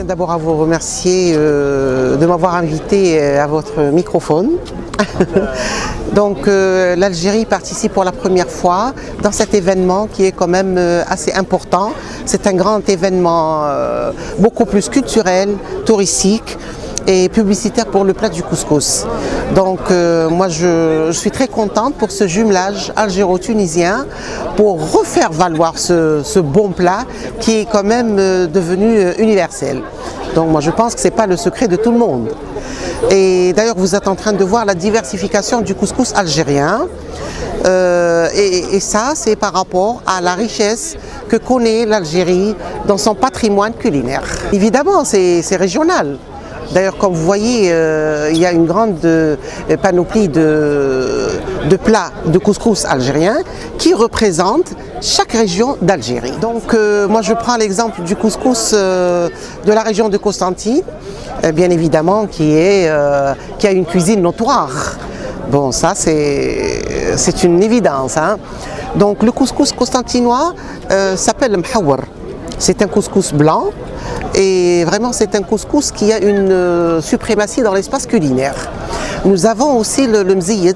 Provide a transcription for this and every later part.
tiens d'abord à vous remercier de m'avoir invité à votre microphone. Donc l'Algérie participe pour la première fois dans cet événement qui est quand même assez important. C'est un grand événement beaucoup plus culturel, touristique et publicitaire pour le plat du couscous. Donc moi je suis très contente pour ce jumelage algéro-tunisien pour refaire valoir ce bon plat qui est quand même devenu universel. Donc moi je pense que ce n'est pas le secret de tout le monde. Et d'ailleurs vous êtes en train de voir la diversification du couscous algérien et ça c'est par rapport à la richesse que connaît l'Algérie dans son patrimoine culinaire. Évidemment c'est régional. D'ailleurs, comme vous voyez, il y a une grande panoplie de plats de couscous algériens qui représentent chaque région d'Algérie. Donc, moi, je prends l'exemple du couscous de la région de Constantine, bien évidemment, qui a une cuisine notoire. Bon, ça, c'est une évidence, hein. Donc, le couscous constantinois s'appelle mhawar. C'est un couscous blanc. Et vraiment c'est un couscous qui a une suprématie dans l'espace culinaire. Nous avons aussi le mziyet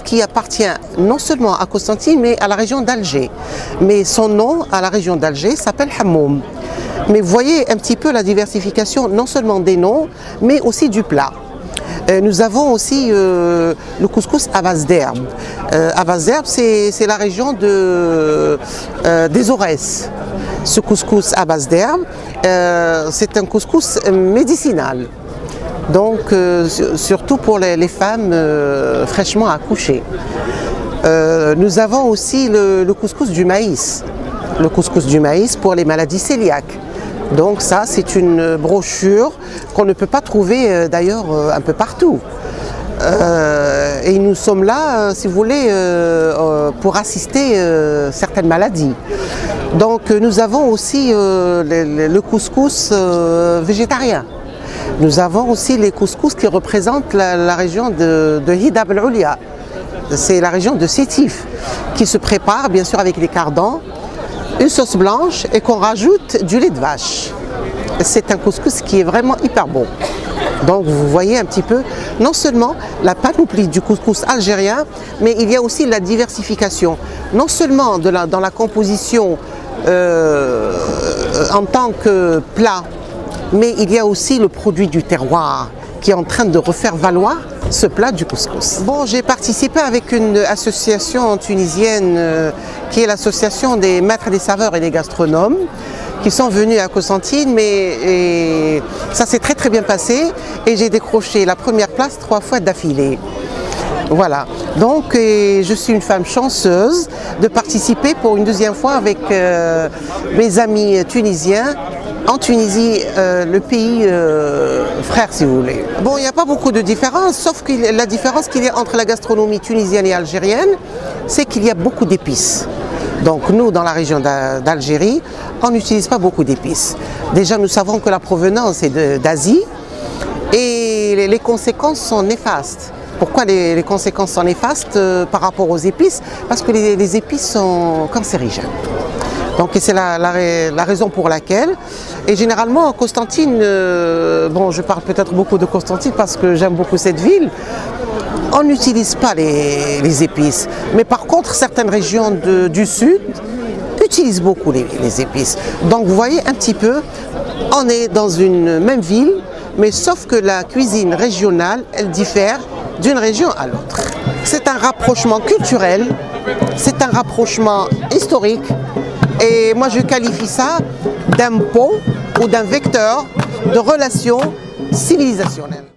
qui appartient non seulement à Constantine mais à la région d'Alger. Mais son nom à la région d'Alger s'appelle hammoum. Mais vous voyez un petit peu la diversification non seulement des noms mais aussi du plat. Nous avons aussi le couscous à base d'herbe. À base d'herbe, c'est la région des Aurès. Ce couscous à base d'herbe, c'est un couscous médicinal. Donc, surtout pour les femmes fraîchement accouchées. Nous avons aussi le couscous du maïs. Le couscous du maïs pour les maladies cœliaques. Donc ça, c'est une brochure qu'on ne peut pas trouver d'ailleurs un peu partout. Et nous sommes là, si vous voulez, pour assister certaines maladies. Donc nous avons aussi le couscous végétarien. Nous avons aussi les couscous qui représentent la région de Hidab el-Oulia. C'est la région de Sétif, qui se prépare bien sûr avec des cardans, une sauce blanche et qu'on rajoute du lait de vache. C'est un couscous qui est vraiment hyper bon. Donc vous voyez un petit peu, non seulement la panoplie du couscous algérien, mais il y a aussi la diversification, non seulement dans la composition en tant que plat, mais il y a aussi le produit du terroir qui est en train de refaire valoir ce plat du couscous. Bon, j'ai participé avec une association tunisienne qui est l'association des maîtres des saveurs et des gastronomes qui sont venus à Constantine, mais ça s'est très bien passé et j'ai décroché la première place 3 fois d'affilée. Voilà, donc je suis une femme chanceuse de participer pour une deuxième fois avec mes amis tunisiens. En Tunisie, le pays frère si vous voulez. Bon, il n'y a pas beaucoup de différence, sauf que la différence qu'il y a entre la gastronomie tunisienne et algérienne, c'est qu'il y a beaucoup d'épices. Donc nous, dans la région d'Algérie, on n'utilise pas beaucoup d'épices. Déjà, nous savons que la provenance est d'Asie et les conséquences sont néfastes. Pourquoi les conséquences sont néfastes par rapport aux épices? Parce que les épices sont cancérigènes. Donc c'est la raison pour laquelle, et généralement Constantine, bon je parle peut-être beaucoup de Constantine parce que j'aime beaucoup cette ville, on n'utilise pas les épices. Mais par contre certaines régions du sud utilisent beaucoup les épices. Donc vous voyez un petit peu, on est dans une même ville, mais sauf que la cuisine régionale, elle diffère d'une région à l'autre. C'est un rapprochement culturel, c'est un rapprochement historique. Et moi je qualifie ça d'un pont ou d'un vecteur de relations civilisationnelles.